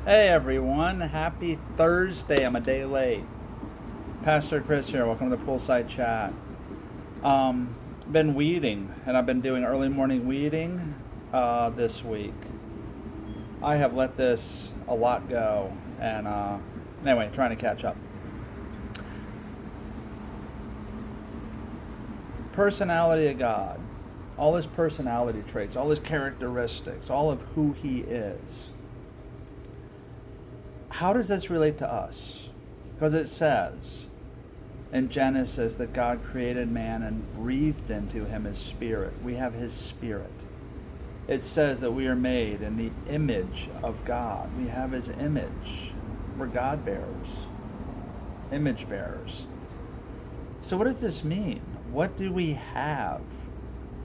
Hey everyone, happy Thursday. I'm a day late. Pastor Chris here. Welcome to the Poolside Chat. Been weeding, and I've been doing early morning weeding this week. I have let this a lot go, and anyway, trying to catch up. Personality of God, all his personality traits, all his characteristics, all of who he is. How does this relate to us? Because it says in Genesis that God created man and breathed into him his spirit. We have his spirit. It says that we are made in the image of God. We have his image. We're God bearers, image bearers. So what does this mean? What do we have?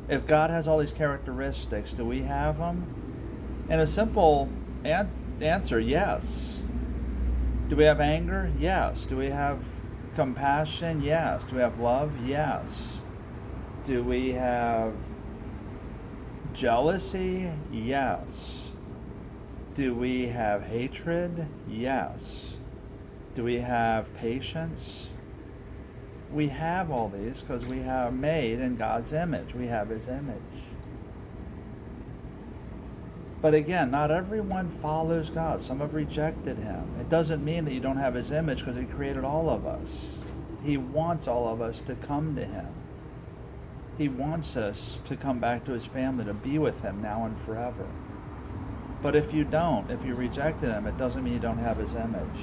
If God has all these characteristics, do we have them? And a simple answer, yes. Do we have anger? Yes. Do we have compassion? Yes. Do we have love? Yes. Do we have jealousy? Yes. Do we have hatred? Yes. Do we have patience? We have all these because we are made in God's image. We have his image. But again, not everyone follows God. Some have rejected him. It doesn't mean that you don't have his image because he created all of us. He wants all of us to come to him. He wants us to come back to his family, to be with him now and forever. But if you don't, if you rejected him, it doesn't mean you don't have his image.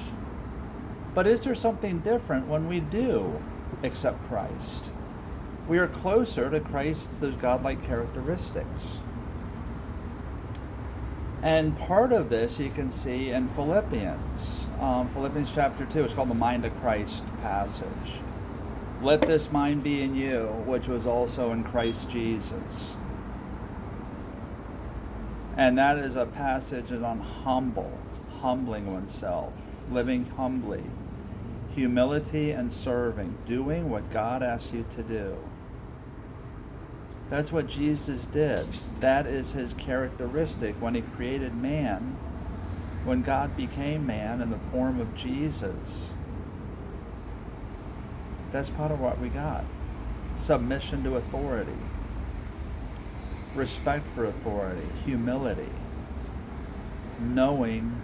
But is there something different when we do accept Christ? We are closer to Christ's those godlike characteristics. And part of this you can see in Philippians. Philippians chapter 2, it's called the Mind of Christ passage. Let this mind be in you, which was also in Christ Jesus. And that is a passage on humbling oneself, living humbly, humility and serving, doing what God asks you to do. That's what Jesus did. That is his characteristic when he created man. When God became man in the form of Jesus, that's part of what we got. Submission to authority, respect for authority, humility, knowing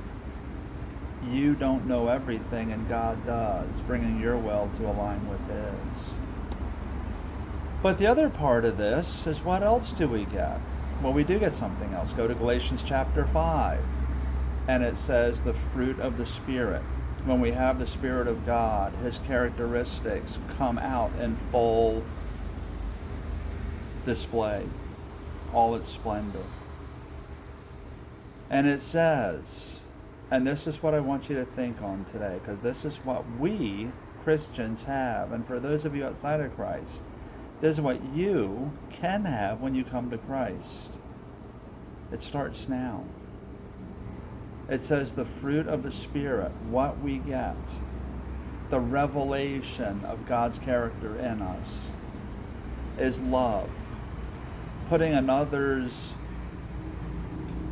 you don't know everything and God does, bringing your will to align with his. But the other part of this is, what else do we get? Well, we do get something else. Go to Galatians chapter 5, and it says the fruit of the Spirit. When we have the Spirit of God, his characteristics come out in full display, all its splendor. And it says, and this is what I want you to think on today, because this is what we Christians have. And for those of you outside of Christ, this is what you can have when you come to Christ. It starts now. It says the fruit of the Spirit, what we get, the revelation of God's character in us, is love. Putting another's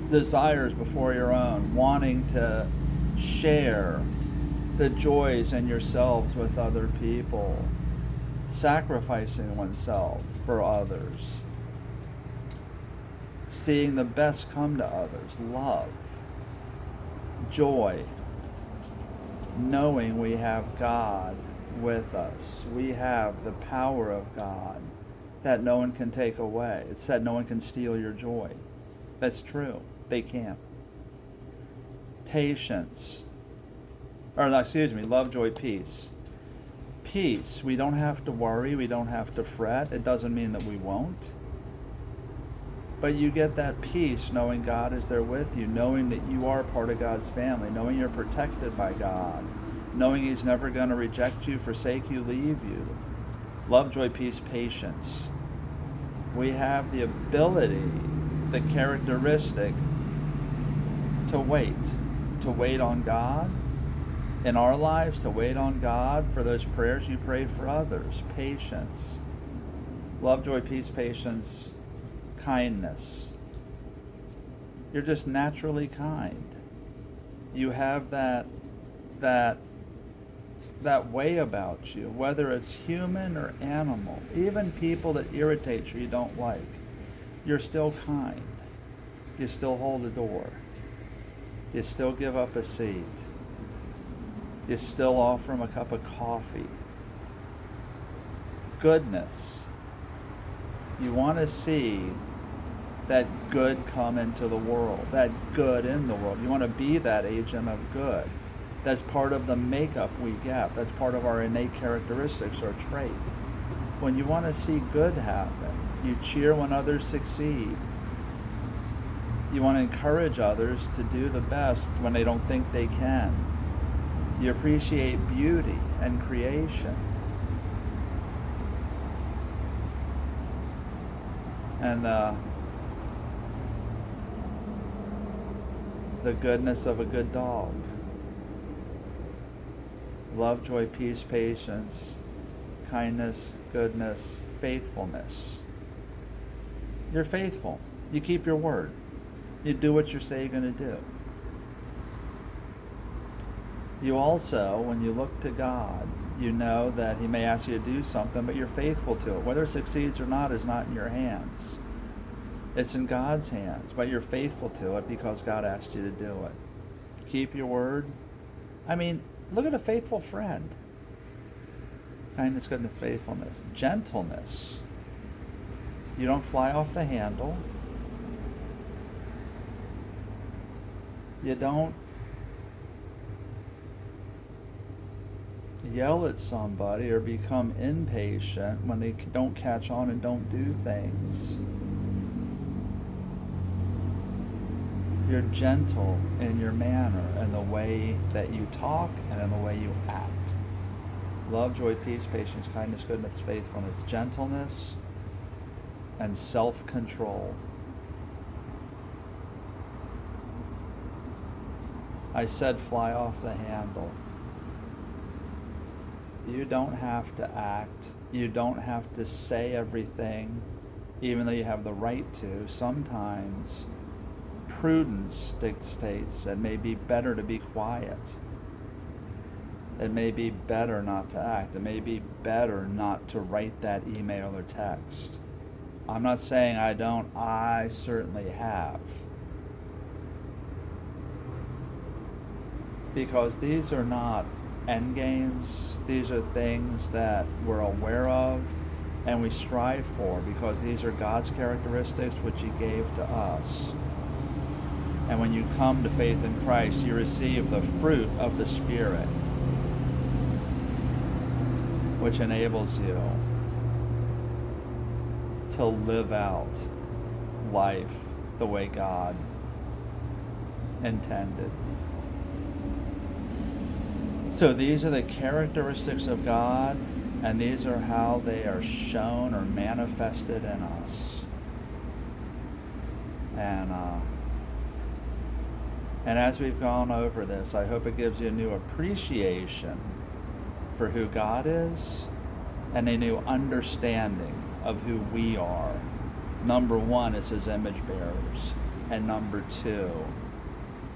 desires before your own, wanting to share the joys in yourselves with other people, sacrificing oneself for others, seeing the best come to others, love, joy, knowing we have God with us. We have the power of God that no one can take away. It said no one can steal your joy. That's true. They can't. Patience. Love, joy, peace. Peace. We don't have to worry. We don't have to fret. It doesn't mean that we won't. But you get that peace knowing God is there with you, knowing that you are part of God's family, knowing you're protected by God, knowing he's never going to reject you, forsake you, leave you. Love, joy, peace, patience. We have the ability, the characteristic to wait on God in our lives, to wait on God for those prayers you pray for others. Patience. Love, joy, peace, patience, kindness. You're just naturally kind. You have that way about you, whether it's human or animal, even people that irritate you don't like. You're still kind. You still hold the door. You still give up a seat. You still offer them a cup of coffee. Goodness. You want to see that good come into the world, that good in the world. You want to be that agent of good. That's part of the makeup we get. That's part of our innate characteristics or trait. When you want to see good happen, you cheer when others succeed. You want to encourage others to do the best when they don't think they can. You appreciate beauty and creation. And the goodness of a good dog. Love, joy, peace, patience, kindness, goodness, faithfulness. You're faithful. You keep your word. You do what you say you're going to do. You also, when you look to God, you know that He may ask you to do something, but you're faithful to it. Whether it succeeds or not is not in your hands. It's in God's hands, but you're faithful to it because God asked you to do it. Keep your word. I mean, look at a faithful friend. Kindness, goodness, faithfulness. Gentleness. You don't fly off the handle. You don't yell at somebody or become impatient when they don't catch on and don't do things. You're gentle in your manner and the way that you talk and in the way you act. Love, joy, peace, patience, kindness, goodness, faithfulness, gentleness, and self-control. I said fly off the handle. You don't have to act. You don't have to say everything, even though you have the right to. Sometimes prudence dictates it may be better to be quiet. It may be better not to act. It may be better not to write that email or text. I'm not saying I don't. I certainly have. Because these are not end games. These are things that we're aware of and we strive for because these are God's characteristics which He gave to us. And when you come to faith in Christ, you receive the fruit of the Spirit, which enables you to live out life the way God intended. So these are the characteristics of God, and these are how they are shown or manifested in us. And as we've gone over this, I hope it gives you a new appreciation for who God is and a new understanding of who we are. Number one is His image bearers, and number two,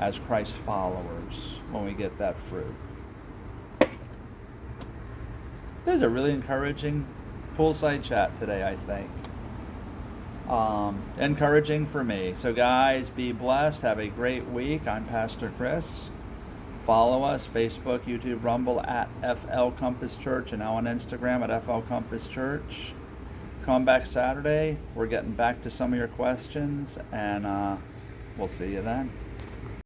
as Christ followers, when we get that fruit. This is a really encouraging poolside chat today, I think. Encouraging for me. So guys, be blessed. Have a great week. I'm Pastor Chris. Follow us, Facebook, YouTube, Rumble, at FL Compass Church, and now on Instagram at FL Compass Church. Come back Saturday. We're getting back to some of your questions, and we'll see you then.